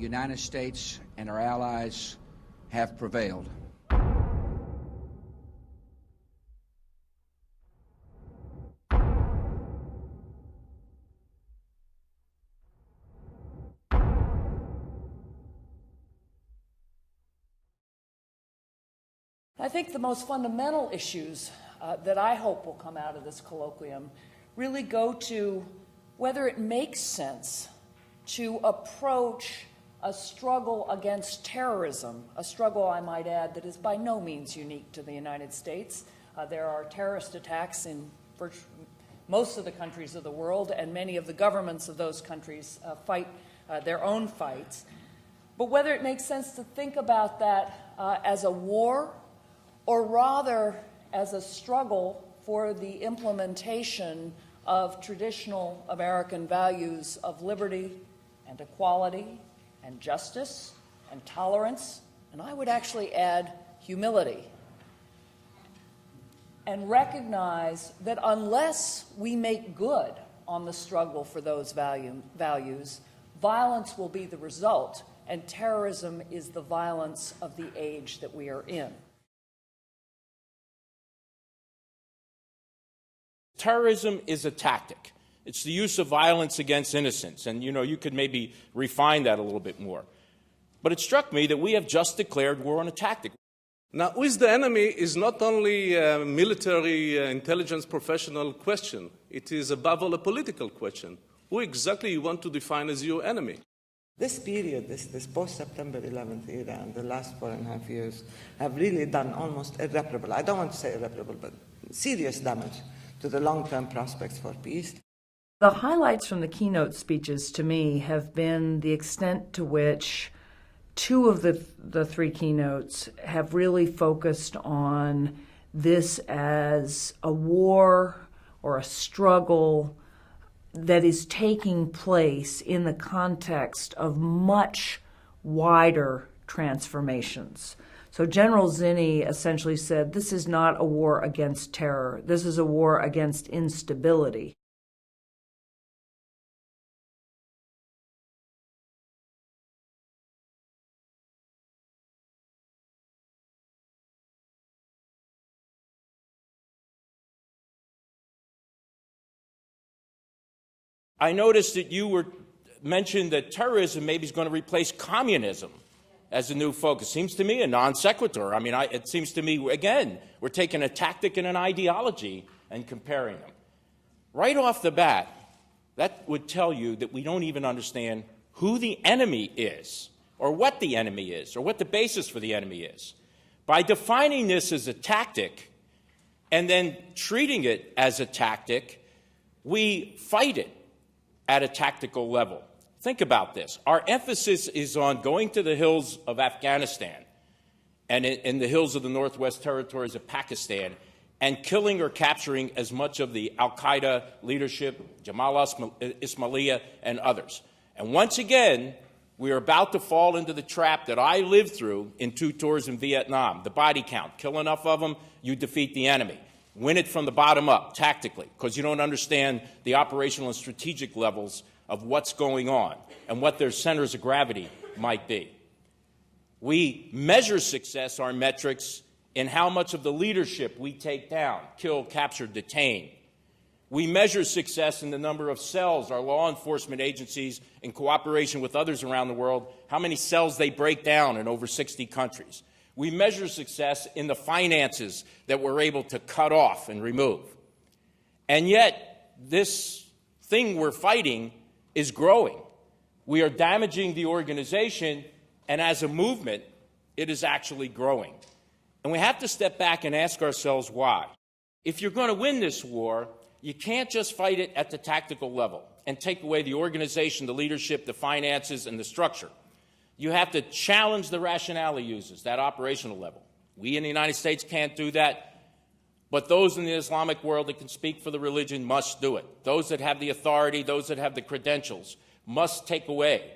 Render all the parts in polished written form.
United States and our allies have prevailed. I think the most fundamental issues that I hope will come out of this colloquium really go to whether it makes sense to approach a struggle against terrorism, a struggle, I might add, that is by no means unique to the United States. There are terrorist attacks in most of the countries of the world, and many of the governments of those countries fight their own fights. But whether it makes sense to think about that as a war, or rather as a struggle for the implementation of traditional American values of liberty and equality and justice and tolerance, and I would actually add humility, and recognize that unless we make good on the struggle for those values, violence will be the result, and terrorism is the violence of the age that we are in. Terrorism is a tactic. It's the use of violence against innocents. And, you could maybe refine that a little bit more. But it struck me that we have just declared war on a tactic. Now, who is the enemy is not only a military intelligence professional question. It is, above all, a political question. Who exactly you want to define as your enemy? This period, this post-September 11th era and the last 4.5 years have really done almost irreparable, I don't want to say irreparable, but serious damage to the long-term prospects for peace. The highlights from the keynote speeches to me have been the extent to which two of the three keynotes have really focused on this as a war or a struggle that is taking place in the context of much wider transformations. So General Zinni essentially said, this is not a war against terror. This is a war against instability. I noticed that you mentioned that terrorism maybe is going to replace communism as a new focus. Seems to me a non sequitur. It seems to me, again, we're taking a tactic and an ideology and comparing them. Right off the bat, that would tell you that we don't even understand who the enemy is, or what the enemy is, or what the basis for the enemy is. By defining this as a tactic and then treating it as a tactic, we fight it at a tactical level. Think about this. Our emphasis is on going to the hills of Afghanistan and in the hills of the Northwest Territories of Pakistan and killing or capturing as much of the al-Qaeda leadership, Jamal Ismailia, and others. And once again, we are about to fall into the trap that I lived through in 2 tours in Vietnam. The body count. Kill enough of them, you defeat the enemy. Win it from the bottom up, tactically, because you don't understand the operational and strategic levels of what's going on and what their centers of gravity might be. We measure success, our metrics, in how much of the leadership we take down, kill, capture, detain. We measure success in the number of cells our law enforcement agencies, in cooperation with others around the world, how many cells they break down in over 60 countries. We measure success in the finances that we're able to cut off and remove. And yet, this thing we're fighting is growing. We are damaging the organization, and as a movement, it is actually growing. And we have to step back and ask ourselves why. If you're going to win this war, you can't just fight it at the tactical level and take away the organization, the leadership, the finances, and the structure. You have to challenge the rationale he uses, that operational level. We in the United States can't do that, but those in the Islamic world that can speak for the religion must do it. Those that have the authority, those that have the credentials, must take away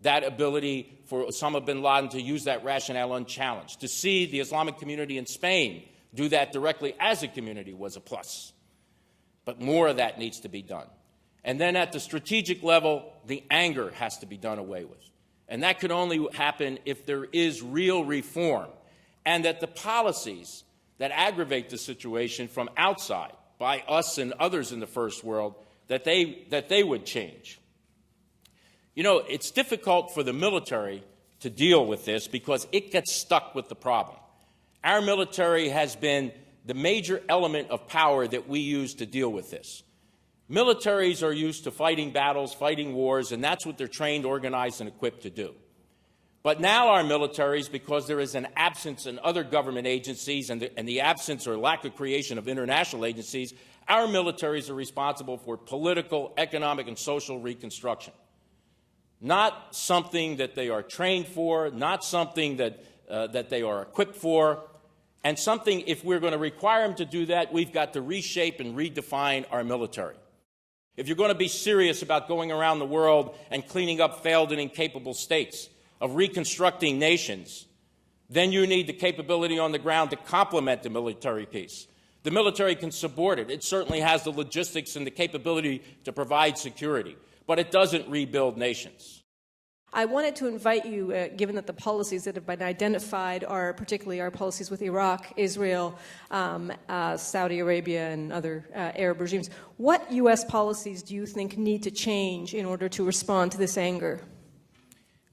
that ability for Osama bin Laden to use that rationale unchallenged. To see the Islamic community in Spain do that directly as a community was a plus. But more of that needs to be done. And then at the strategic level, the anger has to be done away with. And that could only happen if there is real reform, and that the policies that aggravate the situation from outside, by us and others in the first world, that they would change. You know, it's difficult for the military to deal with this because it gets stuck with the problem. Our military has been the major element of power that we use to deal with this. Militaries are used to fighting battles, fighting wars, and that's what they're trained, organized, and equipped to do. But now our militaries, because there is an absence in other government agencies and the absence or lack of creation of international agencies, our militaries are responsible for political, economic, and social reconstruction. Not something that they are trained for, not something that they are equipped for, and something, if we're going to require them to do that, we've got to reshape and redefine our military. If you're going to be serious about going around the world and cleaning up failed and incapable states, of reconstructing nations, then you need the capability on the ground to complement the military piece. The military can support it. It certainly has the logistics and the capability to provide security, but it doesn't rebuild nations. I wanted to invite you, given that the policies that have been identified are particularly our policies with Iraq, Israel, Saudi Arabia, and other Arab regimes, what U.S. policies do you think need to change in order to respond to this anger?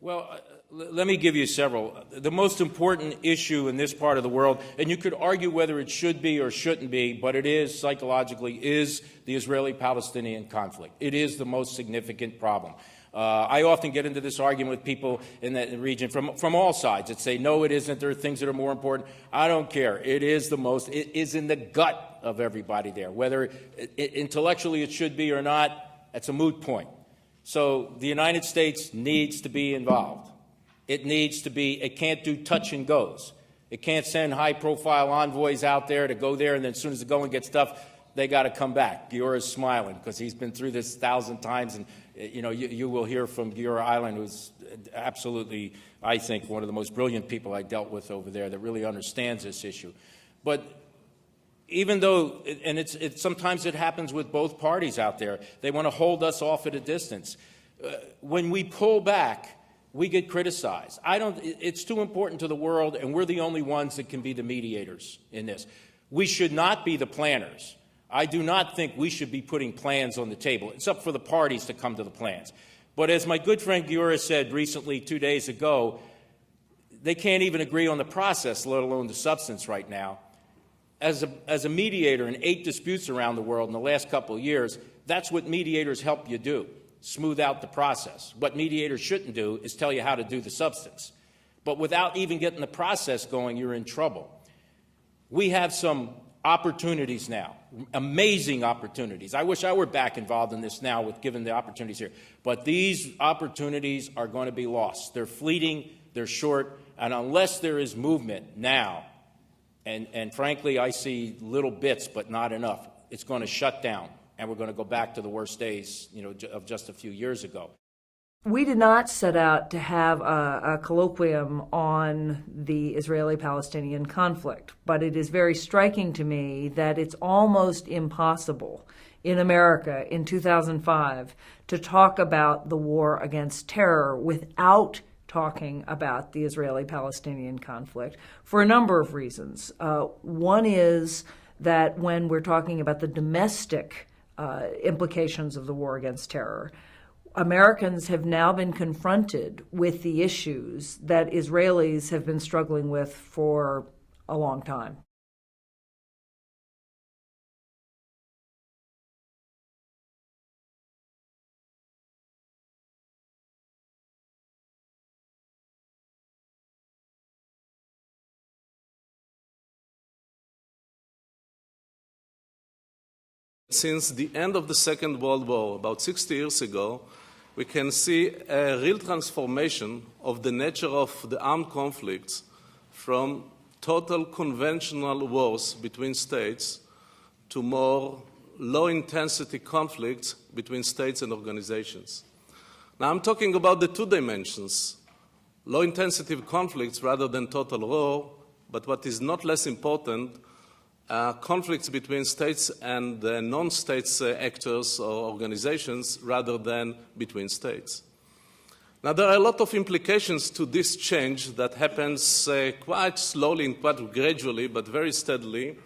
Well, let me give you several. The most important issue in this part of the world, and you could argue whether it should be or shouldn't be, but it is psychologically, is the Israeli-Palestinian conflict. It is the most significant problem. I often get into this argument with people in the region from all sides that say, no, it isn't. There are things that are more important. I don't care. It is the most. It is in the gut of everybody there. Whether intellectually it should be or not, that's a moot point. So the United States needs to be involved. It needs to be, it can't do touch and goes. It can't send high-profile envoys out there to go there, and then as soon as the going gets tough, they got to come back. Giora is smiling because he's been through this 1,000 times, and you will hear from Giora Island, who's absolutely, I think, one of the most brilliant people I dealt with over there that really understands this issue. But even though, and sometimes it happens with both parties out there, they want to hold us off at a distance. When we pull back, we get criticized. It's too important to the world, and we're the only ones that can be the mediators in this. We should not be the planners. I do not think we should be putting plans on the table. It's up for the parties to come to the plans. But as my good friend Giora said recently, 2 days ago, they can't even agree on the process, let alone the substance right now. As a mediator in 8 disputes around the world in the last couple of years, that's what mediators help you do. Smooth out the process. What mediators shouldn't do is tell you how to do the substance. But without even getting the process going, you're in trouble. We have some opportunities now, amazing opportunities. I wish I were back involved in this now given the opportunities here. But these opportunities are going to be lost. They're fleeting, they're short, and unless there is movement now, and frankly, I see little bits but not enough, it's going to shut down. And we're going to go back to the worst days, of just a few years ago. We did not set out to have a colloquium on the Israeli-Palestinian conflict, but it is very striking to me that it's almost impossible in America in 2005 to talk about the war against terror without talking about the Israeli-Palestinian conflict for a number of reasons. One is that when we're talking about the domestic implications of the war against terror, Americans have now been confronted with the issues that Israelis have been struggling with for a long time. Since the end of the Second World War, about 60 years ago, we can see a real transformation of the nature of the armed conflicts from total conventional wars between states to more low-intensity conflicts between states and organizations. Now, I'm talking about the 2 dimensions, low-intensity conflicts rather than total war, but what is not less important, conflicts between states and non-states actors or organizations rather than between states. Now, there are a lot of implications to this change that happens quite slowly and quite gradually, but very steadily.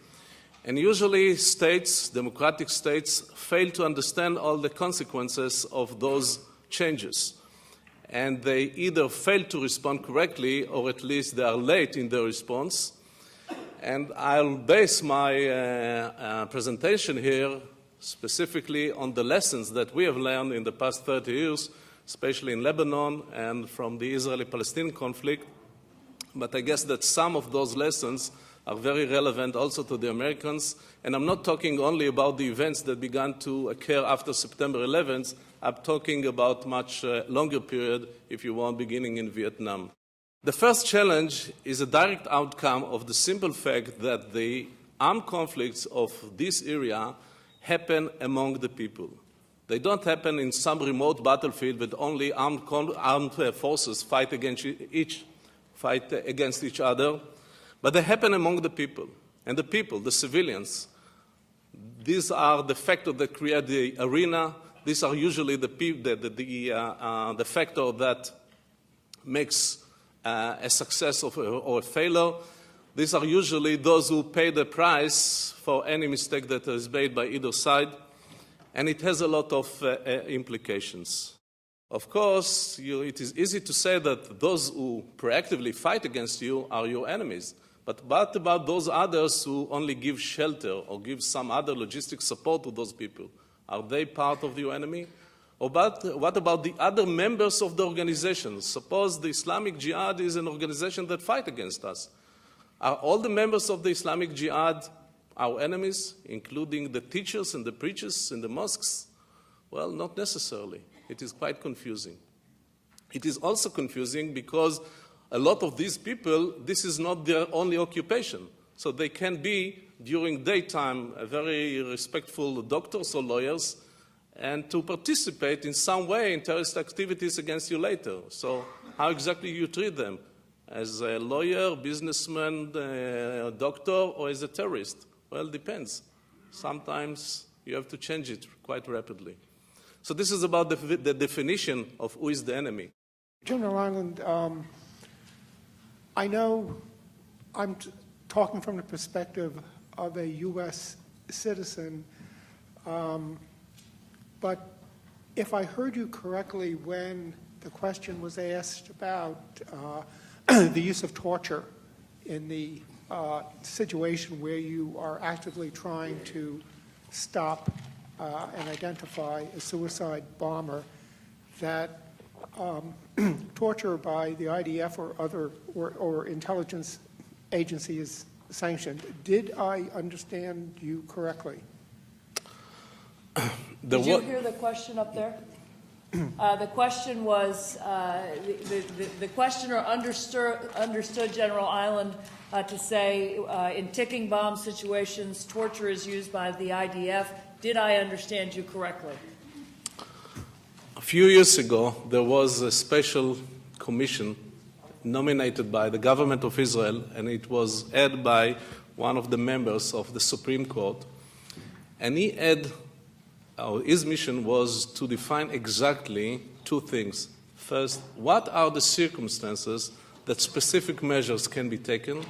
And usually states, democratic states, fail to understand all the consequences of those changes. And they either fail to respond correctly, or at least they are late in their response. And I'll base my presentation here specifically on the lessons that we have learned in the past 30 years, especially in Lebanon and from the Israeli-Palestinian conflict. But I guess that some of those lessons are very relevant also to the Americans. And I'm not talking only about the events that began to occur after September 11th. I'm talking about much longer period, if you want, beginning in Vietnam. The first challenge is a direct outcome of the simple fact that the armed conflicts of this area happen among the people. They don't happen in some remote battlefield with only armed forces fight against each other, but they happen among the people. And the people, the civilians, these are the factors that create the arena. These are usually the factor that makes a success or a failure. These are usually those who pay the price for any mistake that is made by either side, and it has a lot of implications. Of course, it is easy to say that those who proactively fight against you are your enemies, but what about those others who only give shelter or give some other logistic support to those people? Are they part of your enemy? Or what about the other members of the organization? Suppose the Islamic Jihad is an organization that fights against us. Are all the members of the Islamic Jihad our enemies, including the teachers and the preachers in the mosques? Well, not necessarily. It is quite confusing. It is also confusing because a lot of these people, this is not their only occupation. So they can be, during daytime, very respectful doctors or lawyers, and to participate in some way in terrorist activities against you later. So how exactly you treat them? As a lawyer, businessman, doctor, or as a terrorist? Well, it depends. Sometimes you have to change it quite rapidly. So this is about the definition of who is the enemy. General Island, I know I'm talking from the perspective of a U.S. citizen, but if I heard you correctly when the question was asked about the use of torture in the situation where you are actively trying to stop and identify a suicide bomber, that torture by the IDF or other or intelligence agency is sanctioned. Did I understand you correctly? Did you hear the question up there? The question was, the questioner understood General Island to say in ticking bomb situations, torture is used by the IDF. Did I understand you correctly? A few years ago, there was a special commission nominated by the government of Israel, and it was headed by one of the members of the Supreme Court. And his mission was to define exactly two things. First, what are the circumstances that specific measures can be taken?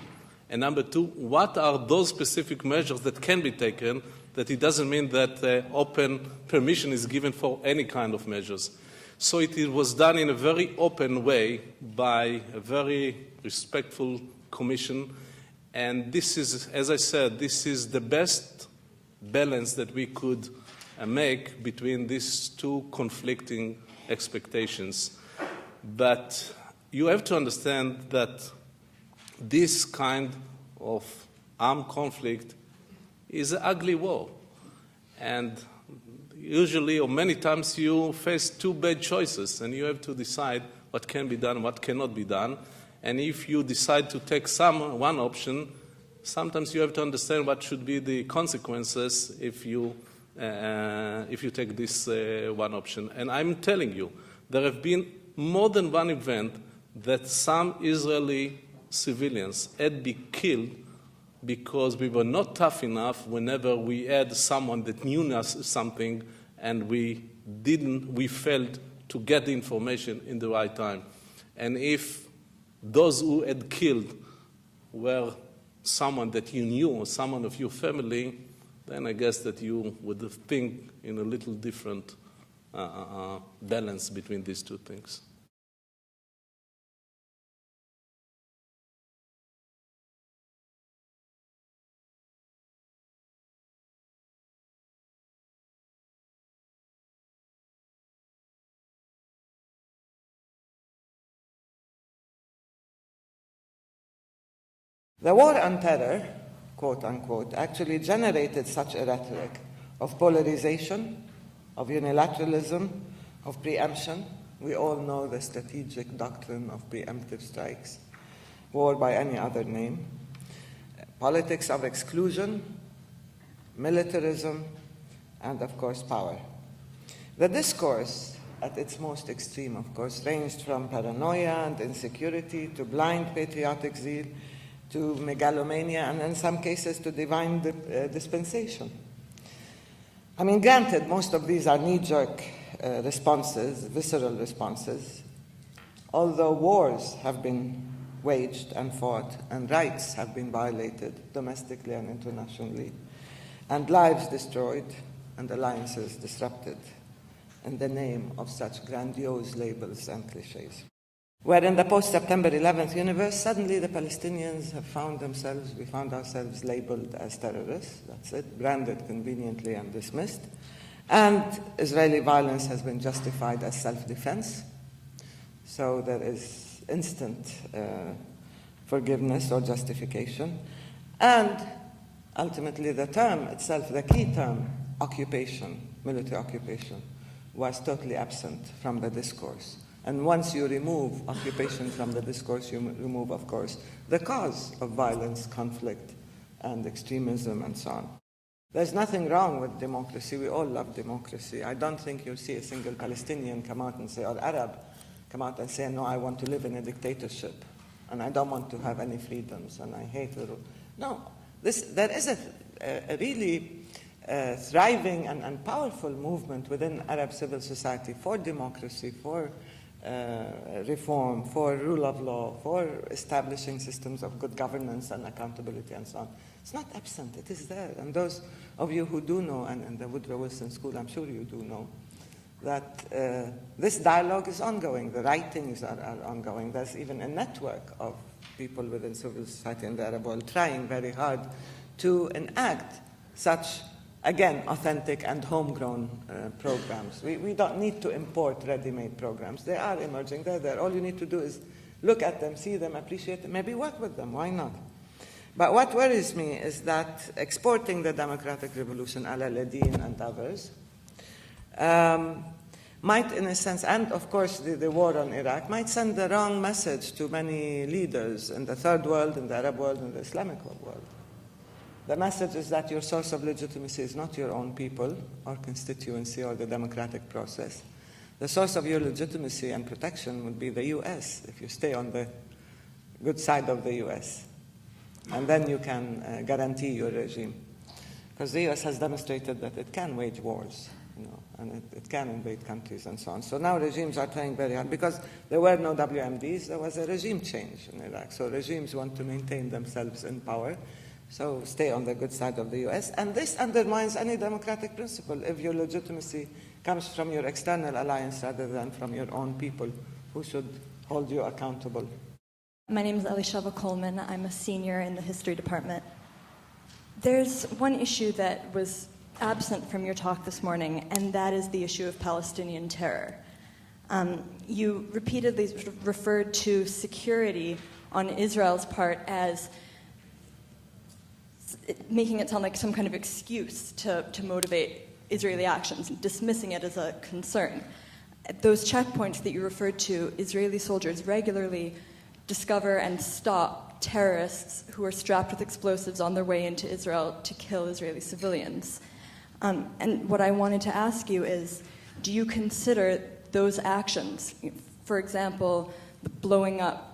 And number two, what are those specific measures that can be taken, that it doesn't mean that open permission is given for any kind of measures. So it was done in a very open way by a very respectful commission. And this is, as I said, this is the best balance that we could make between these two conflicting expectations. But you have to understand that this kind of armed conflict is an ugly war. And usually, or many times, you face two bad choices, and you have to decide what can be done, what cannot be done. And if you decide to take one option, sometimes you have to understand what should be the consequences if you take this one option. And I'm telling you, there have been more than one event that some Israeli civilians had been killed because we were not tough enough whenever we had someone that knew us something and we failed to get the information in the right time. And if those who had killed were someone that you knew or someone of your family, then I guess that you would think in a little different balance between these two things. The war on terror, quote unquote, actually generated such a rhetoric of polarization, of unilateralism, of preemption. We all know the strategic doctrine of preemptive strikes, war by any other name, politics of exclusion, militarism, and of course power. The discourse at its most extreme, of course, ranged from paranoia and insecurity to blind patriotic zeal, to megalomania, and in some cases to divine dispensation. I mean, granted, most of these are knee-jerk responses, visceral responses, although wars have been waged and fought, and rights have been violated domestically and internationally, and lives destroyed and alliances disrupted in the name of such grandiose labels and cliches. Where in the post-September 11th universe, suddenly the Palestinians have we found ourselves labeled as terrorists, that's it, branded conveniently and dismissed. And Israeli violence has been justified as self-defense. So there is instant forgiveness or justification. And ultimately the term itself, the key term, occupation, military occupation, was totally absent from the discourse. And once you remove occupation from the discourse, you remove, of course, the cause of violence, conflict, and extremism, and so on. There's nothing wrong with democracy. We all love democracy. I don't think you'll see a single Palestinian come out and say, or Arab come out and say, no, I want to live in a dictatorship, and I don't want to have any freedoms, and I hate the rule. No, there is a really thriving and powerful movement within Arab civil society for democracy, for reform, for rule of law, for establishing systems of good governance and accountability and so on. It's not absent, it is there. And those of you who do know, and in the Woodrow Wilson School, I'm sure you do know, that this dialogue is ongoing. The writings are ongoing. There's even a network of people within civil society in the Arab world trying very hard to enact such, again, authentic and homegrown programs. We don't need to import ready-made programs. They are emerging. They're there. All you need to do is look at them, see them, appreciate them, maybe work with them. Why not? But what worries me is that exporting the democratic revolution, a la Ledin and others, might, in a sense, and of course the war on Iraq, might send the wrong message to many leaders in the third world, in the Arab world, in the Islamic world. The message is that your source of legitimacy is not your own people or constituency or the democratic process. The source of your legitimacy and protection would be the U.S. if you stay on the good side of the U.S. And then you can guarantee your regime. Because the U.S. has demonstrated that it can wage wars, and it can invade countries and so on. So now regimes are trying very hard. Because there were no WMDs, there was a regime change in Iraq. So regimes want to maintain themselves in power. So stay on the good side of the U.S. And this undermines any democratic principle if your legitimacy comes from your external alliance rather than from your own people who should hold you accountable. My name is Elishava Coleman. I'm a senior in the history department. There's one issue that was absent from your talk this morning, and that is the issue of Palestinian terror. You repeatedly referred to security on Israel's part as making it sound like some kind of excuse to motivate Israeli actions, dismissing it as a concern. At those checkpoints that you referred to, Israeli soldiers regularly discover and stop terrorists who are strapped with explosives on their way into Israel to kill Israeli civilians. And what I wanted to ask you is, do you consider those actions, for example, blowing up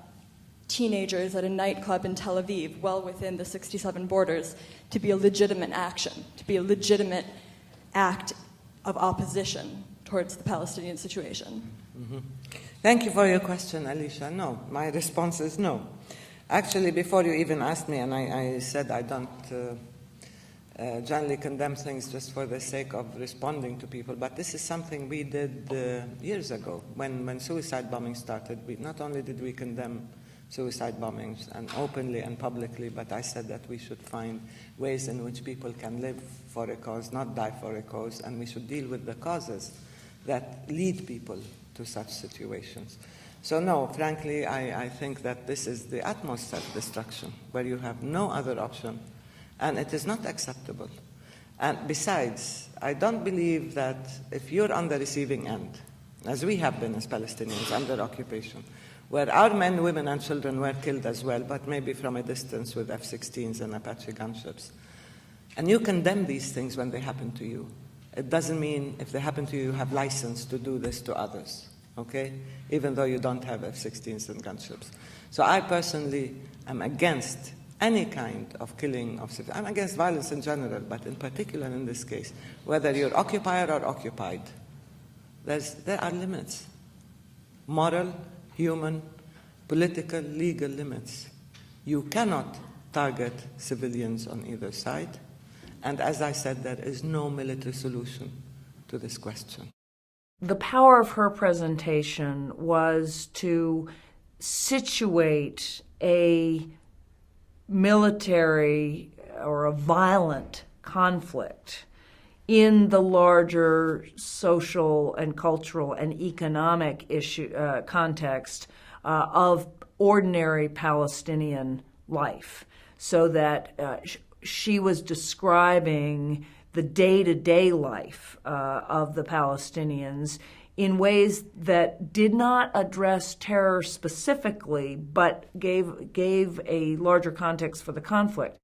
teenagers at a nightclub in Tel Aviv, well within the 67 borders, to be a legitimate action, to be a legitimate act of opposition towards the Palestinian situation? Thank you for your question, Alicia. No, my response is no. Actually, before you even asked me, and I said I don't generally condemn things just for the sake of responding to people, but this is something we did years ago when suicide bombing started. Not only did we condemn suicide bombings and openly and publicly, but I said that we should find ways in which people can live for a cause, not die for a cause, and we should deal with the causes that lead people to such situations. So no, frankly, I think that this is the utmost self-destruction, where you have no other option, and it is not acceptable. And besides, I don't believe that if you're on the receiving end, as we have been as Palestinians under occupation, where our men, women, and children were killed as well, but maybe from a distance with F-16s and Apache gunships, and you condemn these things when they happen to you, it doesn't mean if they happen to you, you have license to do this to others, okay? Even though you don't have F-16s and gunships. So I personally am against any kind of killing of civilians. I'm against violence in general, but in particular in this case, whether you're occupier or occupied, there are limits. Moral, human, political, legal limits. You cannot target civilians on either side. And as I said, there is no military solution to this question. The power of her presentation was to situate a military or a violent conflict in the larger social and cultural and economic context of ordinary Palestinian life, so that she was describing the day-to-day life of the Palestinians in ways that did not address terror specifically, but gave a larger context for the conflict.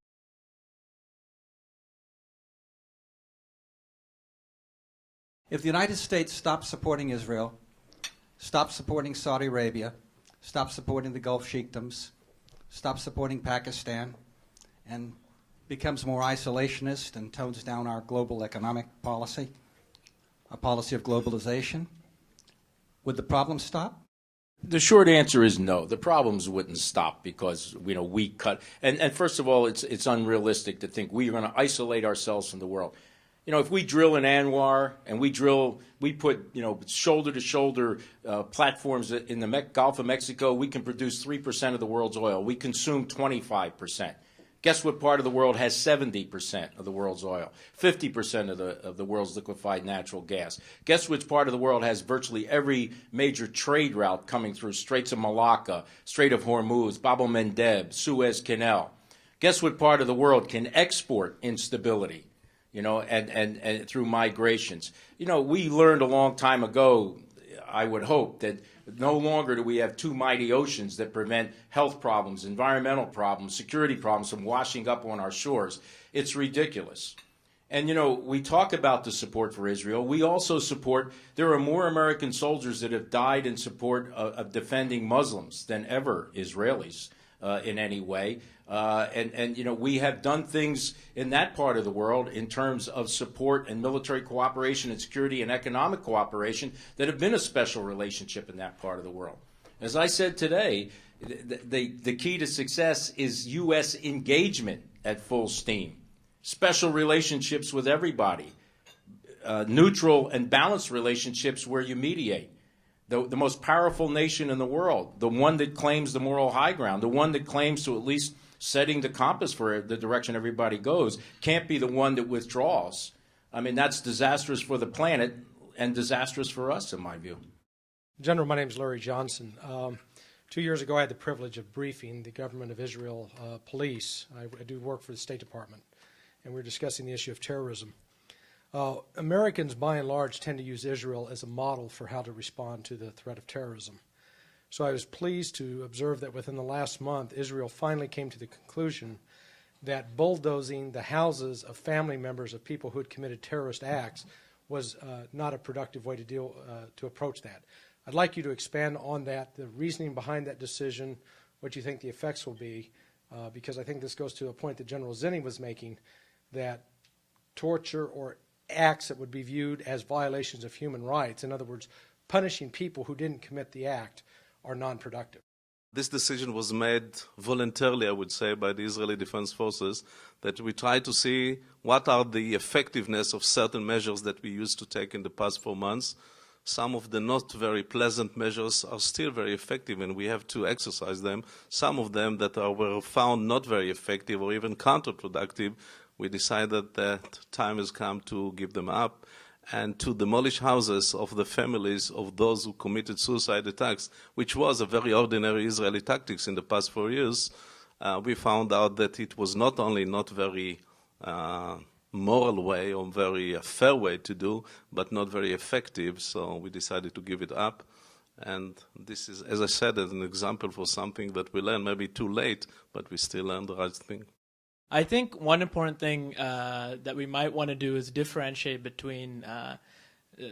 If the United States stops supporting Israel, stops supporting Saudi Arabia, stops supporting the Gulf Sheikdoms, stops supporting Pakistan, and becomes more isolationist and tones down our global economic policy, a policy of globalization, would the problem stop? The short answer is no. The problems wouldn't stop because we cut. And first of all, it's unrealistic to think we are going to isolate ourselves from the world. If we drill in Anwar and we put shoulder to shoulder platforms in the Gulf of Mexico, we can produce 3% of the world's oil. We consume 25%. Guess what part of the world has 70% of the world's oil, 50% of the world's liquefied natural gas? Guess which part of the world has virtually every major trade route coming through Straits of Malacca, Strait of Hormuz, Bab el-Mandeb, Suez Canal? Guess what part of the world can export instability, and through migrations? We learned a long time ago, I would hope, that no longer do we have two mighty oceans that prevent health problems, environmental problems, security problems from washing up on our shores. It's ridiculous. And, we talk about the support for Israel. We also support, there are more American soldiers that have died in support of defending Muslims than ever Israelis in any way. We have done things in that part of the world in terms of support and military cooperation and security and economic cooperation that have been a special relationship in that part of the world. As I said today, the key to success is U.S. engagement at full steam, special relationships with everybody, neutral and balanced relationships where you mediate. The most powerful nation in the world, the one that claims the moral high ground, the one that claims to at least setting the compass for the direction everybody goes, can't be the one that withdraws. I mean, that's disastrous for the planet and disastrous for us, in my view. General, my name is Larry Johnson. 2 years ago, I had the privilege of briefing the government of Israel police. I do work for the State Department, and we were discussing the issue of terrorism. Americans, by and large, tend to use Israel as a model for how to respond to the threat of terrorism. So I was pleased to observe that within the last month, Israel finally came to the conclusion that bulldozing the houses of family members of people who had committed terrorist acts was not a productive way to approach that. I'd like you to expand on that, the reasoning behind that decision, what you think the effects will be, because I think this goes to a point that General Zinni was making, that torture or acts that would be viewed as violations of human rights, in other words, punishing people who didn't commit the act are non-productive. This decision was made voluntarily, I would say, by the Israeli Defense Forces, that we try to see what are the effectiveness of certain measures that we used to take in the past 4 months. Some of the not very pleasant measures are still very effective, and we have to exercise them. Some of them that were found not very effective or even counterproductive, we decided that time has come to give them up and to demolish houses of the families of those who committed suicide attacks, which was a very ordinary Israeli tactics in the past 4 years. We found out that it was not only not very moral way or very fair way to do, but not very effective, so we decided to give it up. And this is, as I said, as an example for something that we learn maybe too late, but we still learn the right thing. I think one important thing that we might want to do is differentiate between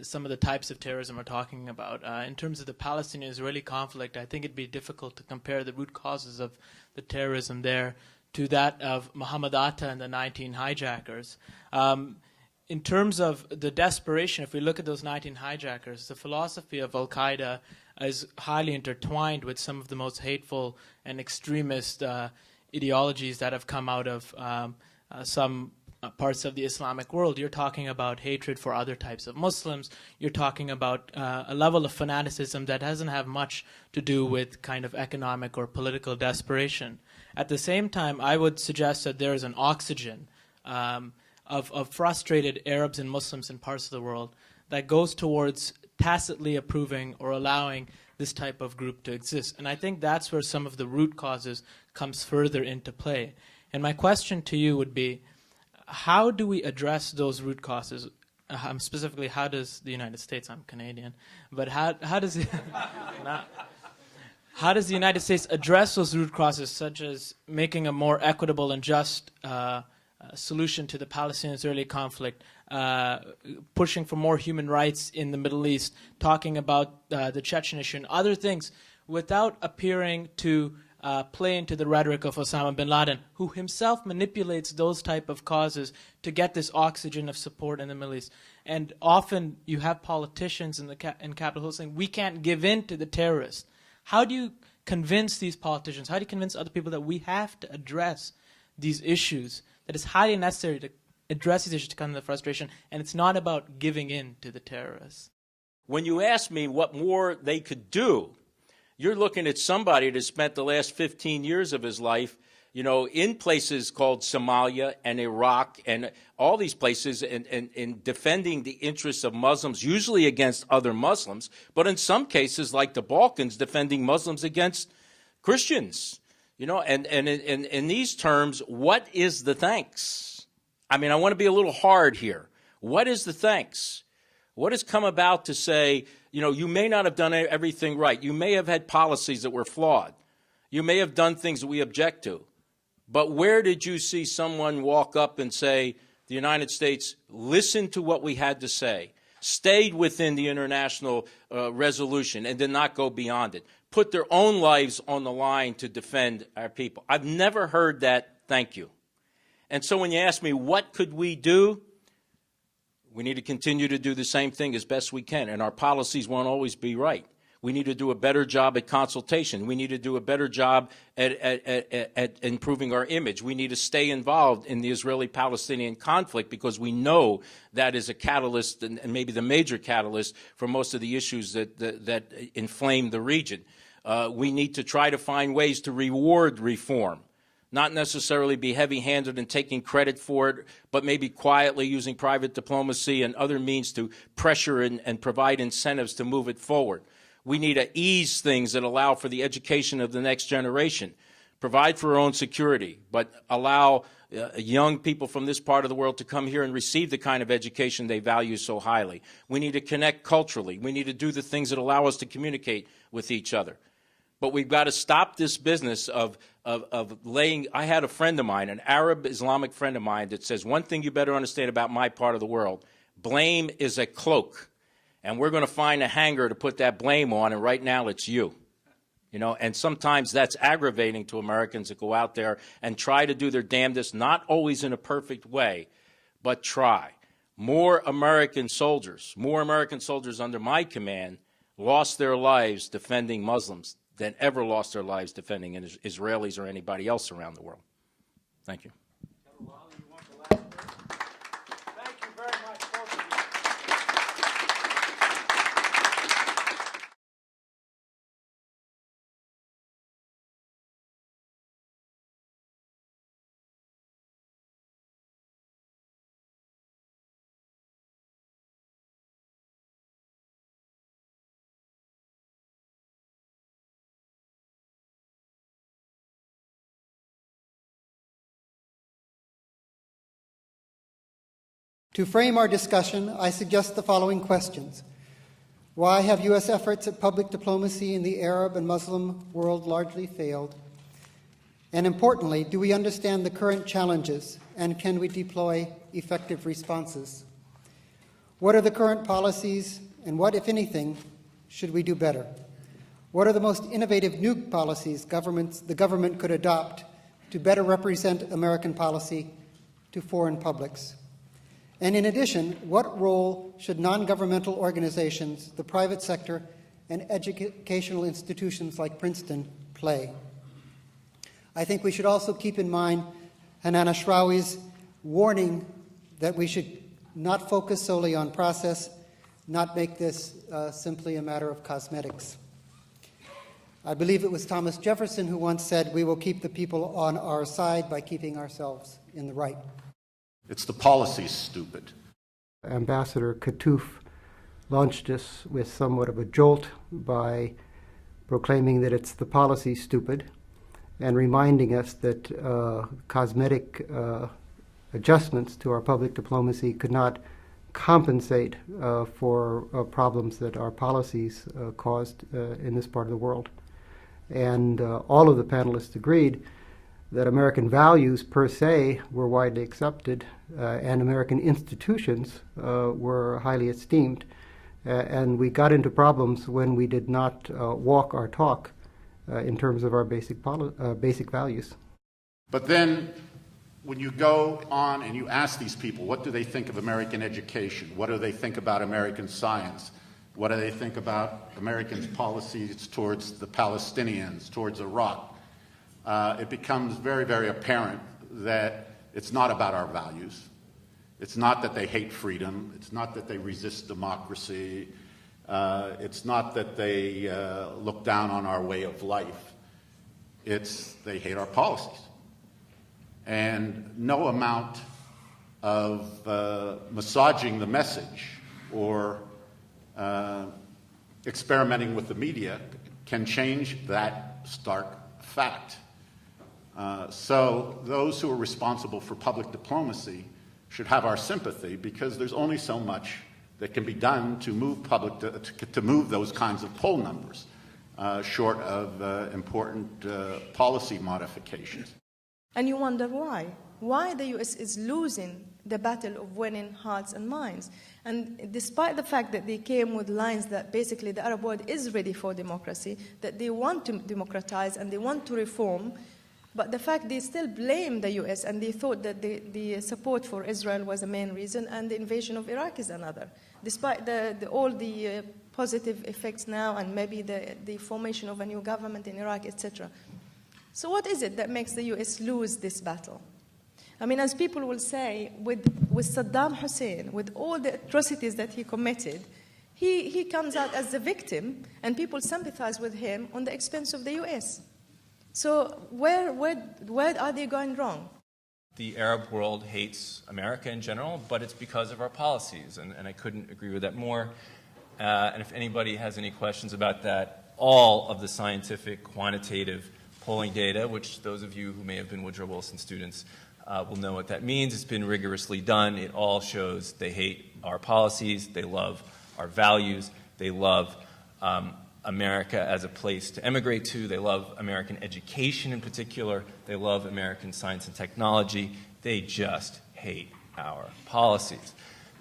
some of the types of terrorism we're talking about. In terms of the Palestinian-Israeli conflict, I think it'd be difficult to compare the root causes of the terrorism there to that of Muhammad Atta and the 19 hijackers. In terms of the desperation, if we look at those 19 hijackers, the philosophy of al-Qaeda is highly intertwined with some of the most hateful and extremist ideologies that have come out of some parts of the Islamic world. You're talking about hatred for other types of Muslims. You're talking about a level of fanaticism that doesn't have much to do with kind of economic or political desperation. At the same time, I would suggest that there is an oxygen of frustrated Arabs and Muslims in parts of the world that goes towards tacitly approving or allowing this type of group to exist. And I think that's where some of the root causes comes further into play. And my question to you would be, how do we address those root causes? Specifically, how does the United States, I'm Canadian, but how does how does the United States address those root causes, such as making a more equitable and just solution to the Palestinian-Israeli conflict, pushing for more human rights in the Middle East, talking about the Chechen issue and other things, without appearing to play into the rhetoric of Osama bin Laden, who himself manipulates those type of causes to get this oxygen of support in the Middle East. And often you have politicians in Capitol Hill saying, we can't give in to the terrorists. How do you convince these politicians, how do you convince other people that we have to address these issues, that it's highly necessary to address these issues to come to the frustration, and it's not about giving in to the terrorists? When you ask me what more they could do, you're looking at somebody that spent the last 15 years of his life, in places called Somalia and Iraq and all these places in defending the interests of Muslims, usually against other Muslims, but in some cases, like the Balkans, defending Muslims against Christians. And in these terms, what is the thanks? I mean, I want to be a little hard here. What is the thanks? What has come about to say, you may not have done everything right. You may have had policies that were flawed. You may have done things that we object to. But where did you see someone walk up and say, the United States listened to what we had to say, stayed within the international resolution, and did not go beyond it, put their own lives on the line to defend our people? I've never heard that thank you. And so when you ask me, what could we do? We need to continue to do the same thing as best we can, and our policies won't always be right. We need to do a better job at consultation. We need to do a better job at improving our image. We need to stay involved in the Israeli-Palestinian conflict because we know that is a catalyst and maybe the major catalyst for most of the issues that inflame the region. We need to try to find ways to reward reform, not necessarily be heavy-handed and taking credit for it, but maybe quietly using private diplomacy and other means to pressure and provide incentives to move it forward. We need to ease things that allow for the education of the next generation, provide for our own security, but allow young people from this part of the world to come here and receive the kind of education they value so highly. We need to connect culturally. We need to do the things that allow us to communicate with each other. But we've got to stop this business of laying. I had a friend of mine, an Arab Islamic friend of mine, that says, one thing you better understand about my part of the world, blame is a cloak. And we're going to find a hanger to put that blame on, and right now it's you. And sometimes that's aggravating to Americans that go out there and try to do their damnedest, not always in a perfect way, but try. More American soldiers under my command lost their lives defending Muslims than ever lost their lives defending Israelis or anybody else around the world. Thank you. Thank you very much, both of you. To frame our discussion, I suggest the following questions. Why have U.S. efforts at public diplomacy in the Arab and Muslim world largely failed? And importantly, do we understand the current challenges, and can we deploy effective responses? What are the current policies, and what, if anything, should we do better? What are the most innovative new policies the government could adopt to better represent American policy to foreign publics? And in addition, what role should non-governmental organizations, the private sector, and educational institutions like Princeton play? I think we should also keep in mind Hanan Ashrawi's warning that we should not focus solely on process, not make this simply a matter of cosmetics. I believe it was Thomas Jefferson who once said, "We will keep the people on our side by keeping ourselves in the right." It's the policy, stupid. Ambassador Katouf launched us with somewhat of a jolt by proclaiming that it's the policy, stupid, and reminding us that cosmetic adjustments to our public diplomacy could not compensate for problems that our policies caused in this part of the world. And all of the panelists agreed that American values per se were widely accepted and American institutions were highly esteemed. And we got into problems when we did not walk our talk in terms of our basic values. But then when you go on and you ask these people, what do they think of American education? What do they think about American science? What do they think about Americans' policies towards the Palestinians, towards Iraq? It becomes very, very apparent that it's not about our values. It's not that they hate freedom. It's not that they resist democracy. It's not that they look down on our way of life. It's they hate our policies. And no amount of massaging the message or experimenting with the media can change that stark fact. So those who are responsible for public diplomacy should have our sympathy, because there's only so much that can be done to move to move those kinds of poll numbers, short of important policy modifications. And you wonder why? Why the U.S. is losing the battle of winning hearts and minds. And despite the fact that they came with lines that basically the Arab world is ready for democracy, that they want to democratize and they want to reform, but the fact they still blame the U.S. and they thought that the support for Israel was the main reason and the invasion of Iraq is another, despite all the positive effects now and maybe the formation of a new government in Iraq, etc. So what is it that makes the U.S. lose this battle? I mean, as people will say, with Saddam Hussein, with all the atrocities that he committed, he comes out as the victim and people sympathize with him on the expense of the U.S. So where are they going wrong? The Arab world hates America in general, but it's because of our policies, and I couldn't agree with that more. And if anybody has any questions about that, all of the scientific, quantitative polling data, which those of you who may have been Woodrow Wilson students will know what that means. It's been rigorously done. It all shows they hate our policies, they love our values, they love America as a place to emigrate to, they love American education in particular, they love American science and technology, they just hate our policies.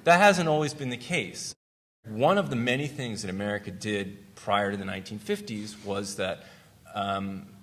That hasn't always been the case. One of the many things that America did prior to the 1950s was that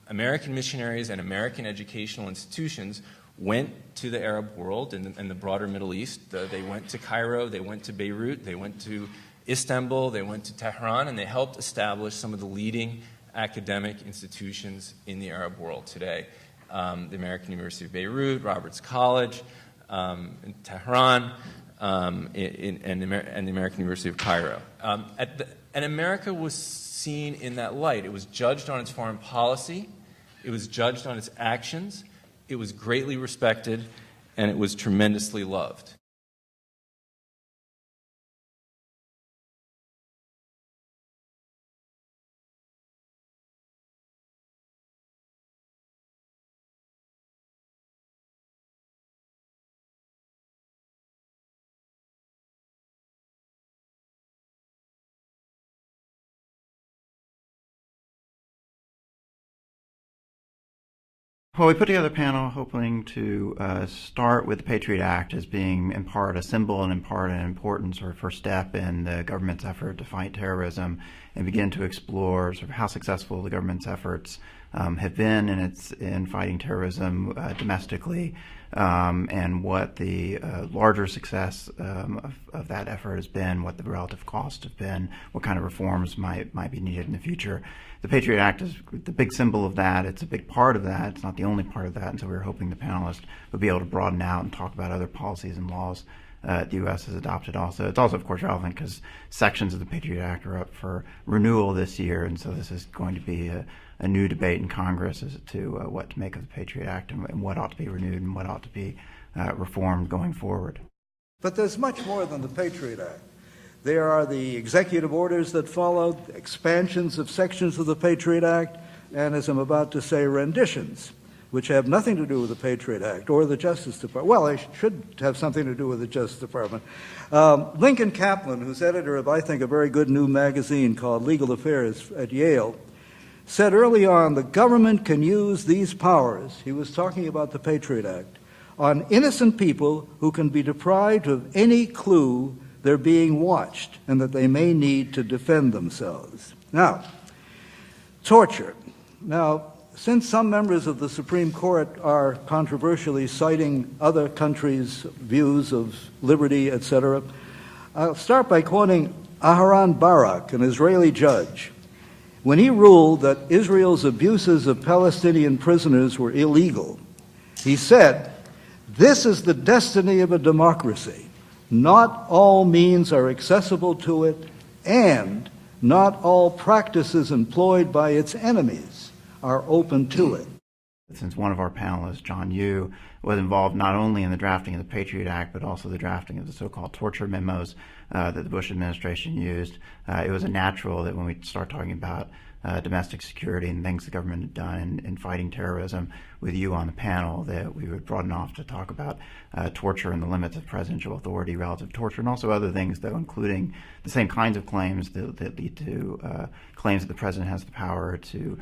American missionaries and American educational institutions went to the Arab world and the broader Middle East. They went to Cairo, they went to Beirut, they went to Istanbul, they went to Tehran, and they helped establish some of the leading academic institutions in the Arab world today. The American University of Beirut, Roberts College in Tehran, and the American University of Cairo. And America was seen in that light. It was judged on its foreign policy. It was judged on its actions. It was greatly respected, and it was tremendously loved. Well, we put together a panel hoping to start with the Patriot Act as being in part a symbol and in part an important sort of first step in the government's effort to fight terrorism, and begin to explore sort of how successful the government's efforts have been in fighting terrorism domestically, and what the larger success of that effort has been, what the relative cost have been, what kind of reforms might be needed in the future. The Patriot Act is the big symbol of that. It's a big part of that. It's not the only part of that, and so we were hoping the panelists would be able to broaden out and talk about other policies and laws the U.S. has adopted also. It's also, of course, relevant because sections of the Patriot Act are up for renewal this year, and so this is going to be a new debate in Congress as to what to make of the Patriot Act and what ought to be renewed and what ought to be reformed going forward. But there's much more than the Patriot Act. There are the executive orders that followed, expansions of sections of the Patriot Act, and as I'm about to say, renditions, which have nothing to do with the Patriot Act or the Justice Department. Well, they should have something to do with the Justice Department. Lincoln Kaplan, who's editor of, I think, a very good new magazine called Legal Affairs at Yale, said early on, the government can use these powers, he was talking about the Patriot Act, on innocent people who can be deprived of any clue they're being watched and that they may need to defend themselves. Now, torture. Now, since some members of the Supreme Court are controversially citing other countries' views of liberty, etc., I'll start by quoting Aharon Barak, an Israeli judge. When he ruled that Israel's abuses of Palestinian prisoners were illegal, he said, "This is the destiny of a democracy. Not all means are accessible to it, and not all practices employed by its enemies are open to it." Since one of our panelists, John Yoo, was involved not only in the drafting of the Patriot Act, but also the drafting of the so-called torture memos that the Bush administration used, it was a natural that when we start talking about domestic security and things the government had done in fighting terrorism with you on the panel, that we would broaden off to talk about torture and the limits of presidential authority relative to torture, and also other things, though, including the same kinds of claims that lead to claims that the president has the power to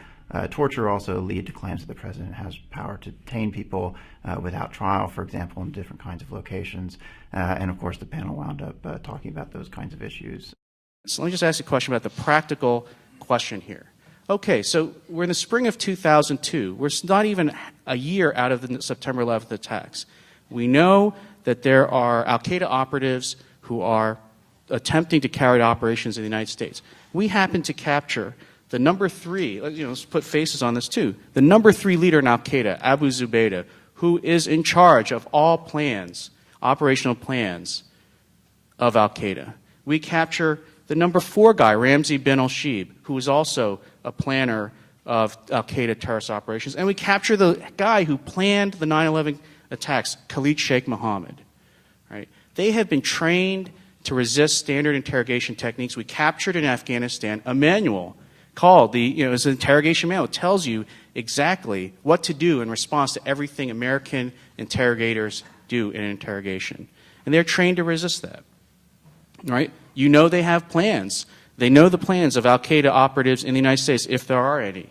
torture, also lead to claims that the president has power to detain people without trial, for example, in different kinds of locations. And of course, the panel wound up talking about those kinds of issues. So let me just ask a question about the practical question here. Okay, so we're in the spring of 2002. We're not even a year out of the September 11th attacks. We know that there are al-Qaeda operatives who are attempting to carry out operations in the United States. We happen to capture the number 3, let's put faces on this too, the number 3 leader in al-Qaeda, Abu Zubaydah, who is in charge of all plans, operational plans of al-Qaeda. We capture the number 4 guy, Ramzi bin al-Shibh, who is also a planner of al-Qaeda terrorist operations. And we capture the guy who planned the 9/11 attacks, Khalid Sheikh Mohammed. Right? They have been trained to resist standard interrogation techniques. We captured in Afghanistan a manual called it's an interrogation manual. It tells you exactly what to do in response to everything American interrogators do in an interrogation. And they're trained to resist that. Right? You know they have plans. They know the plans of al-Qaeda operatives in the United States, if there are any.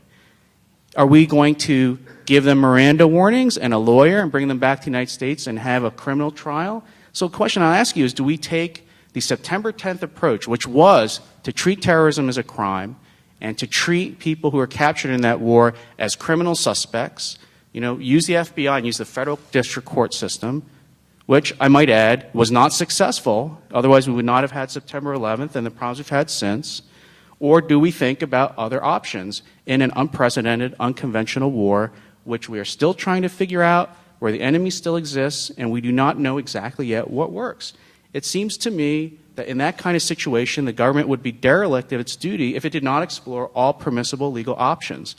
Are we going to give them Miranda warnings and a lawyer and bring them back to the United States and have a criminal trial? So the question I'll ask you is, do we take the September 10th approach, which was to treat terrorism as a crime and to treat people who are captured in that war as criminal suspects, use the FBI and use the federal district court system, which I might add was not successful, otherwise we would not have had September 11th and the problems we've had since? Or do we think about other options in an unprecedented, unconventional war, which we are still trying to figure out, where the enemy still exists, and we do not know exactly yet what works? It seems to me that in that kind of situation, the government would be derelict of its duty if it did not explore all permissible legal options.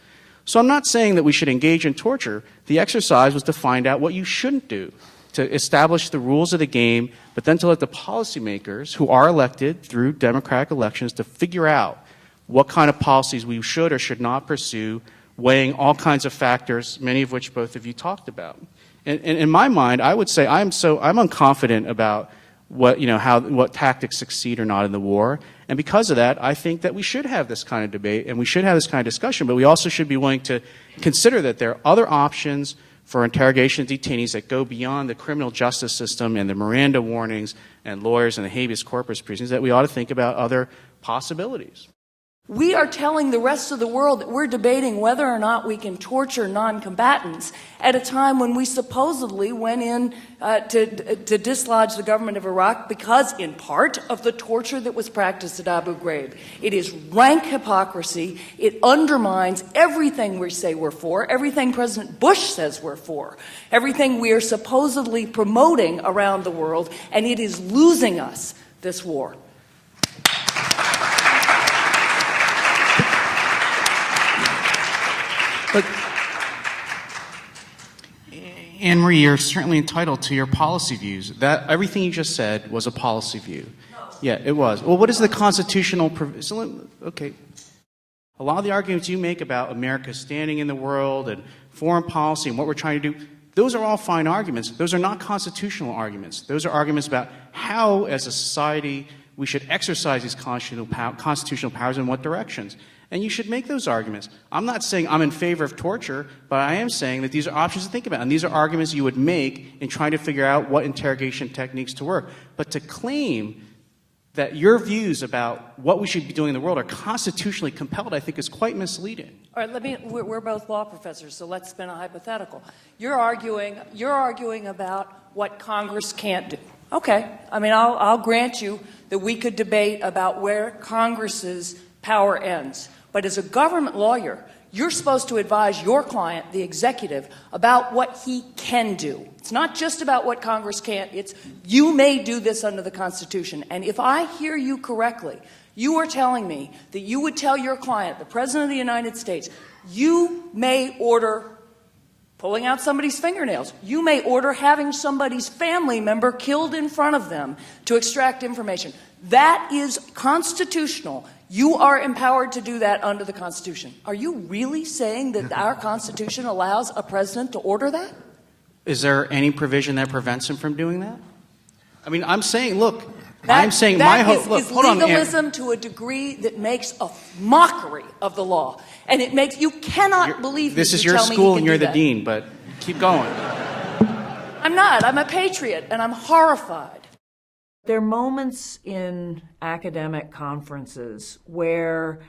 So I'm not saying that we should engage in torture. The exercise was to find out what you shouldn't do, to establish the rules of the game, but then to let the policymakers who are elected through democratic elections to figure out what kind of policies we should or should not pursue, weighing all kinds of factors, many of which both of you talked about. And in my mind, I would say I'm unconfident about what tactics succeed or not in the war. And because of that, I think that we should have this kind of debate and we should have this kind of discussion, but we also should be willing to consider that there are other options for interrogation of detainees that go beyond the criminal justice system and the Miranda warnings and lawyers and the habeas corpus proceedings, that we ought to think about other possibilities. We are telling the rest of the world that we're debating whether or not we can torture non-combatants at a time when we supposedly went in to dislodge the government of Iraq because, in part, of the torture that was practiced at Abu Ghraib. It is rank hypocrisy. It undermines everything we say we're for, everything President Bush says we're for, everything we are supposedly promoting around the world, and it is losing us, this war. But, Anne-Marie, you're certainly entitled to your policy views. That everything you just said was a policy view. Yeah, it was. Well, what is the constitutional provision? Okay. A lot of the arguments you make about America's standing in the world and foreign policy and what we're trying to do, those are all fine arguments. Those are not constitutional arguments. Those are arguments about how, as a society, we should exercise these constitutional powers in what directions. And you should make those arguments. I'm not saying I'm in favor of torture, but I am saying that these are options to think about. And these are arguments you would make in trying to figure out what interrogation techniques to work. But to claim that your views about what we should be doing in the world are constitutionally compelled, I think, is quite misleading. All right, we're both law professors, so let's spin a hypothetical. You're arguing about what Congress can't do. Okay, I mean, I'll grant you that we could debate about where Congress's power ends. But as a government lawyer, you're supposed to advise your client, the executive, about what he can do. It's not just about what Congress can't. It's you may do this under the Constitution. And if I hear you correctly, you are telling me that you would tell your client, the President of the United States, you may order pulling out somebody's fingernails. You may order having somebody's family member killed in front of them to extract information. That is constitutional. You are empowered to do that under the Constitution. Are you really saying that our Constitution allows a president to order that? Is there any provision that prevents him from doing that? I mean, I'm saying, look, I'm saying my hope. Look, is hold on, legalism to a degree that makes a mockery of the law, and it makes you cannot believe this is your school and you're the dean, but keep going. I'm not. I'm a patriot, and I'm horrified. There are moments in academic conferences where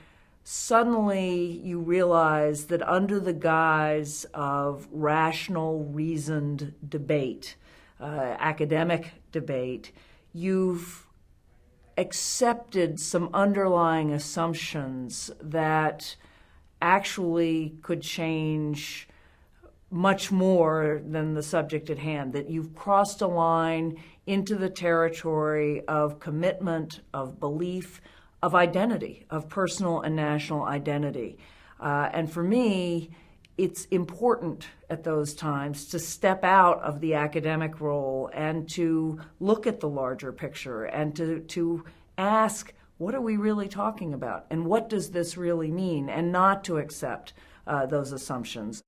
suddenly you realize that under the guise of rational, reasoned debate, academic debate, you've accepted some underlying assumptions that actually could change much more than the subject at hand, that you've crossed a line into the territory of commitment, of belief, of identity, of personal and national identity. And for me, it's important at those times to step out of the academic role and to look at the larger picture and to ask, what are we really talking about? And what does this really mean? And not to accept those assumptions.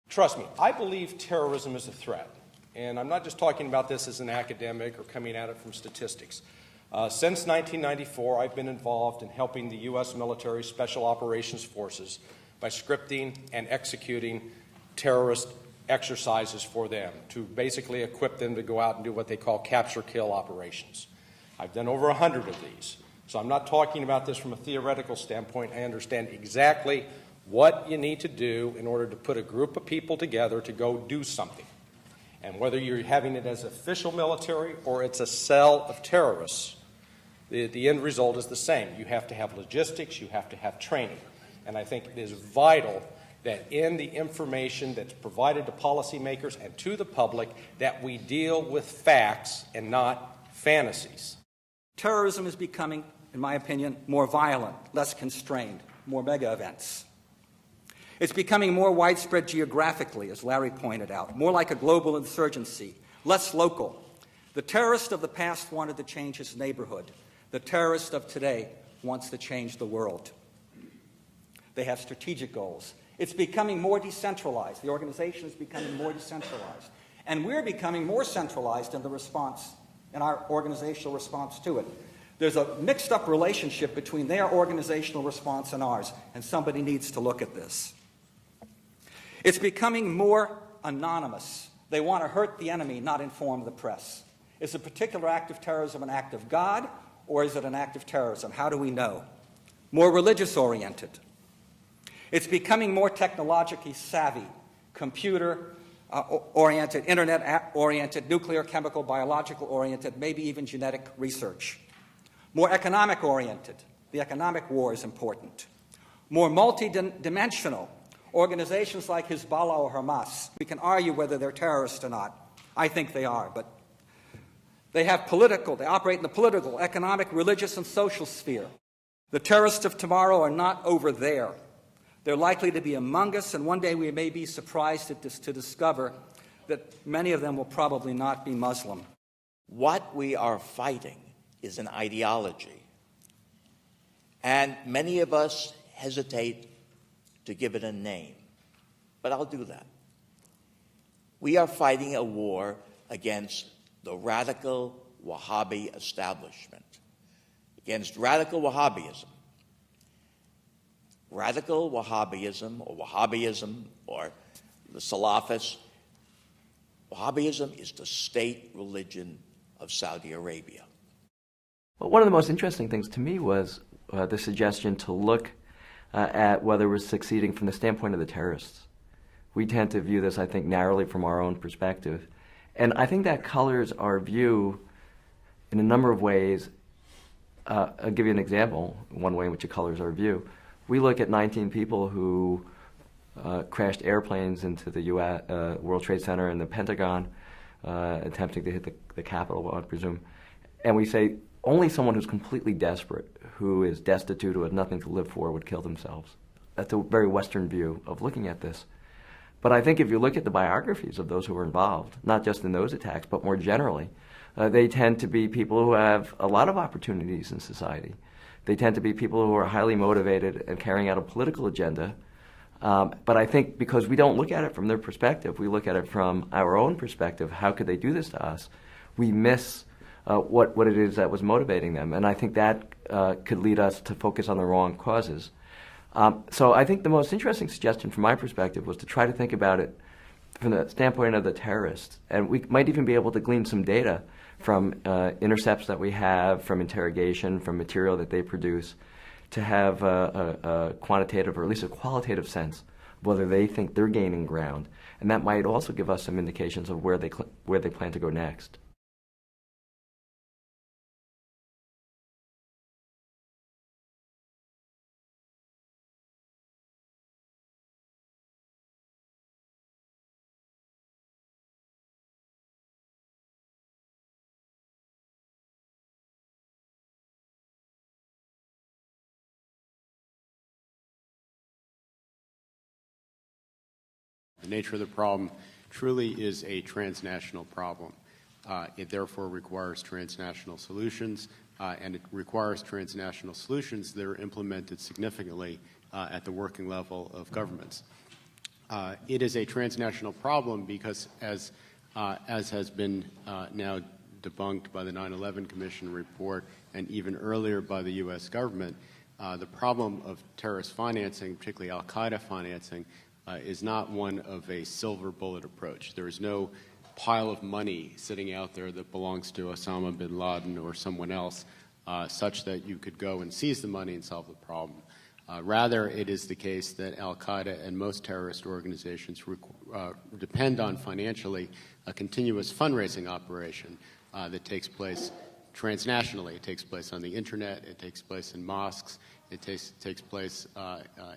Trust me, I believe terrorism is a threat. And I'm not just talking about this as an academic or coming at it from statistics. Since 1994, I've been involved in helping the U.S. military special operations forces by scripting and executing terrorist exercises for them to basically equip them to go out and do what they call capture-kill operations. I've done over 100 of these. So I'm not talking about this from a theoretical standpoint. I understand exactly what you need to do in order to put a group of people together to go do something. And whether you're having it as official military or it's a cell of terrorists, the end result is the same. You have to have logistics, you have to have training. And I think it is vital that in the information that's provided to policymakers and to the public that we deal with facts and not fantasies. Terrorism is becoming, in my opinion, more violent, less constrained, more mega events. It's becoming more widespread geographically, as Larry pointed out, more like a global insurgency, less local. The terrorist of the past wanted to change his neighborhood. The terrorist of today wants to change the world. They have strategic goals. It's becoming more decentralized. The organization is becoming more decentralized. And we're becoming more centralized in the response, in our organizational response to it. There's a mixed-up relationship between their organizational response and ours, and somebody needs to look at this. It's becoming more anonymous. They want to hurt the enemy, not inform the press. Is a particular act of terrorism an act of God, or is it an act of terrorism? How do we know? More religious-oriented. It's becoming more technologically savvy, computer-oriented, internet-oriented, nuclear, chemical, biological-oriented, maybe even genetic research. More economic-oriented. The economic war is important. More multidimensional. Organizations like Hezbollah or Hamas, we can argue whether they're terrorists or not. I think they are, but they operate in the political, economic, religious, and social sphere. The terrorists of tomorrow are not over there. They're likely to be among us, and one day we may be surprised to discover that many of them will probably not be Muslim. What we are fighting is an ideology, and many of us hesitate to give it a name, but I'll do that. We are fighting a war against the radical Wahhabi establishment, against radical Wahhabism. Radical Wahhabism or the Salafists, Wahhabism is the state religion of Saudi Arabia. Well, one of the most interesting things to me was the suggestion to look at whether we're succeeding from the standpoint of the terrorists. We tend to view this, I think, narrowly from our own perspective. And I think that colors our view in a number of ways. I'll give you an example, one way in which it colors our view. We look at 19 people who crashed airplanes into the World Trade Center and the Pentagon, attempting to hit the Capitol, I presume. And we say only someone who's completely desperate, who is destitute, who has nothing to live for, would kill themselves. That's a very Western view of looking at this. But I think if you look at the biographies of those who were involved, not just in those attacks, but more generally, they tend to be people who have a lot of opportunities in society. They tend to be people who are highly motivated and carrying out a political agenda. But I think because we don't look at it from their perspective, we look at it from our own perspective, how could they do this to us? We miss what it is that was motivating them. And I think that could lead us to focus on the wrong causes. So I think the most interesting suggestion from my perspective was to try to think about it from the standpoint of the terrorists. And we might even be able to glean some data from intercepts that we have, from interrogation, from material that they produce, to have a quantitative or at least a qualitative sense of whether they think they're gaining ground. And that might also give us some indications of where they plan to go next. The nature of the problem truly is a transnational problem. It therefore requires transnational solutions, and it requires transnational solutions that are implemented significantly at the working level of governments. It is a transnational problem because, as has been now debunked by the 9/11 Commission report and even earlier by the U.S. government, the problem of terrorist financing, particularly al-Qaeda financing, is not one of a silver bullet approach. There is no pile of money sitting out there that belongs to Osama bin Laden or someone else such that you could go and seize the money and solve the problem. Rather, it is the case that al-Qaeda and most terrorist organizations depend on financially a continuous fundraising operation that takes place transnationally. It takes place on the internet, it takes place in mosques, it takes place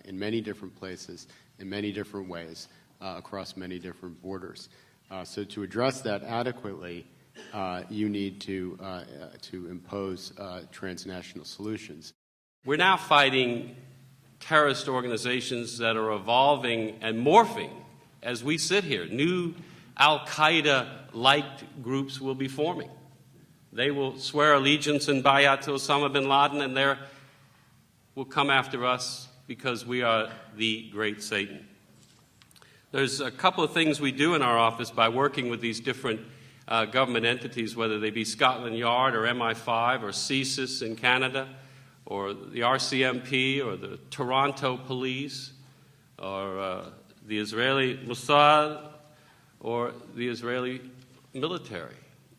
in many different places, in many different ways, across many different borders. So to address that adequately, you need to impose transnational solutions. We're now fighting terrorist organizations that are evolving and morphing as we sit here. New al-Qaeda-like groups will be forming. They will swear allegiance and bayat to Osama bin Laden, and they will come after us because we are the great Satan. There's a couple of things we do in our office by working with these different government entities, whether they be Scotland Yard or MI5 or CSIS in Canada, or the RCMP or the Toronto Police, or the Israeli Mossad, or the Israeli military.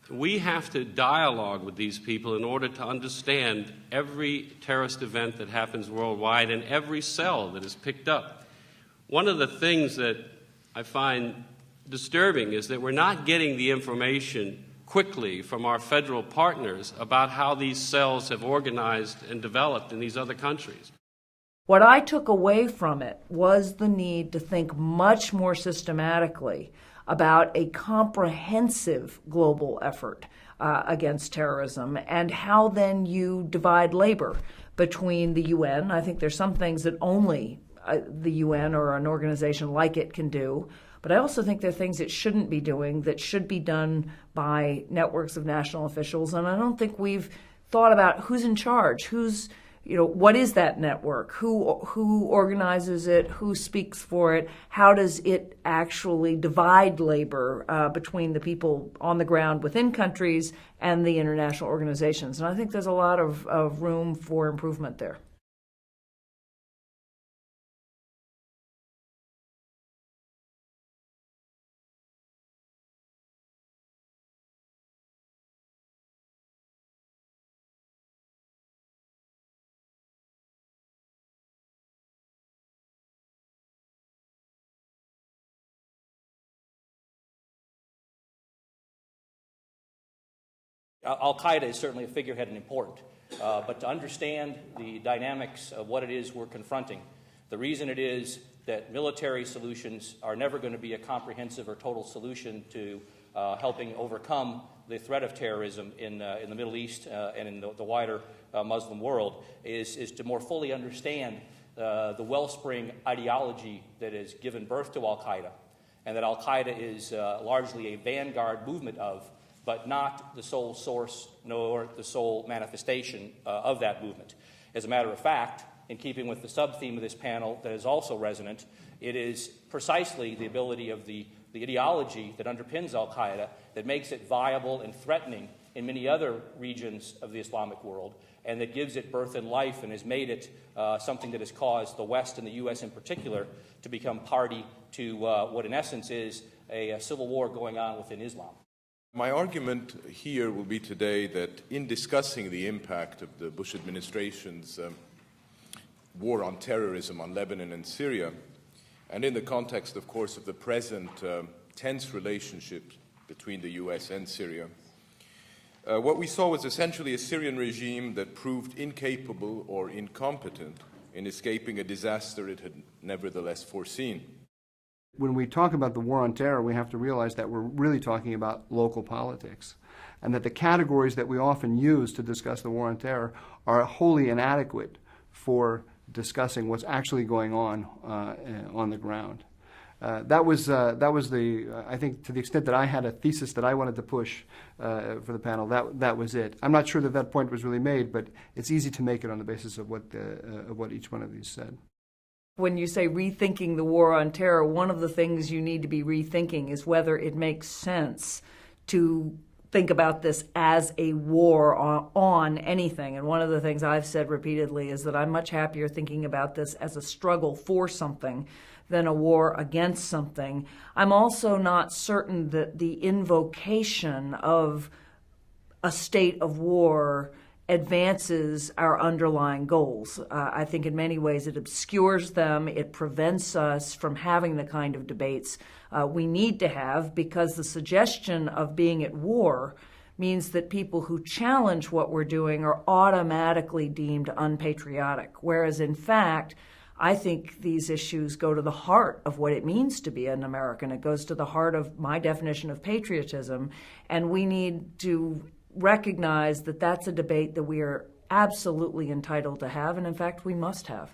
We have to dialogue with these people in order to understand every terrorist event that happens worldwide and every cell that is picked up. One of the things that I find disturbing is that we're not getting the information quickly from our federal partners about how these cells have organized and developed in these other countries. What I took away from it was the need to think much more systematically about a comprehensive global effort against terrorism and how then you divide labor between the UN. I think there's some things that only the UN or an organization like it can do. But I also think there are things it shouldn't be doing that should be done by networks of national officials. And I don't think we've thought about who's in charge, what is that network, who organizes it, who speaks for it, how does it actually divide labor between the people on the ground within countries and the international organizations. And I think there's a lot of room for improvement there. Al-Qaeda is certainly a figurehead and important, but to understand the dynamics of what it is we're confronting, the reason it is that military solutions are never going to be a comprehensive or total solution to helping overcome the threat of terrorism in the Middle East and in the wider Muslim world is to more fully understand the wellspring ideology that has given birth to Al-Qaeda, and that Al-Qaeda is largely a vanguard movement of, but not the sole source nor the sole manifestation of that movement. As a matter of fact, in keeping with the sub-theme of this panel that is also resonant, it is precisely the ability of the ideology that underpins al-Qaeda that makes it viable and threatening in many other regions of the Islamic world, and that gives it birth and life and has made it something that has caused the West and the U.S. in particular to become party to what in essence is a civil war going on within Islam. My argument here will be today that in discussing the impact of the Bush administration's war on terrorism on Lebanon and Syria, and in the context, of course, of the present tense relationship between the U.S. and Syria, what we saw was essentially a Syrian regime that proved incapable or incompetent in escaping a disaster it had nevertheless foreseen. When we talk about the war on terror, we have to realize that we're really talking about local politics, and that the categories that we often use to discuss the war on terror are wholly inadequate for discussing what's actually going on the ground. That was I think, to the extent that I had a thesis that I wanted to push for the panel, that was it. I'm not sure that point was really made, but it's easy to make it on the basis of what each one of these said. When you say rethinking the war on terror, one of the things you need to be rethinking is whether it makes sense to think about this as a war on anything. And one of the things I've said repeatedly is that I'm much happier thinking about this as a struggle for something than a war against something. I'm also not certain that the invocation of a state of war advances our underlying goals. I think in many ways it obscures them. It prevents us from having the kind of debates we need to have, because the suggestion of being at war means that people who challenge what we're doing are automatically deemed unpatriotic, whereas in fact, I think these issues go to the heart of what it means to be an American. It goes to the heart of my definition of patriotism, and we need to recognize that that's a debate that we are absolutely entitled to have, and in fact, we must have.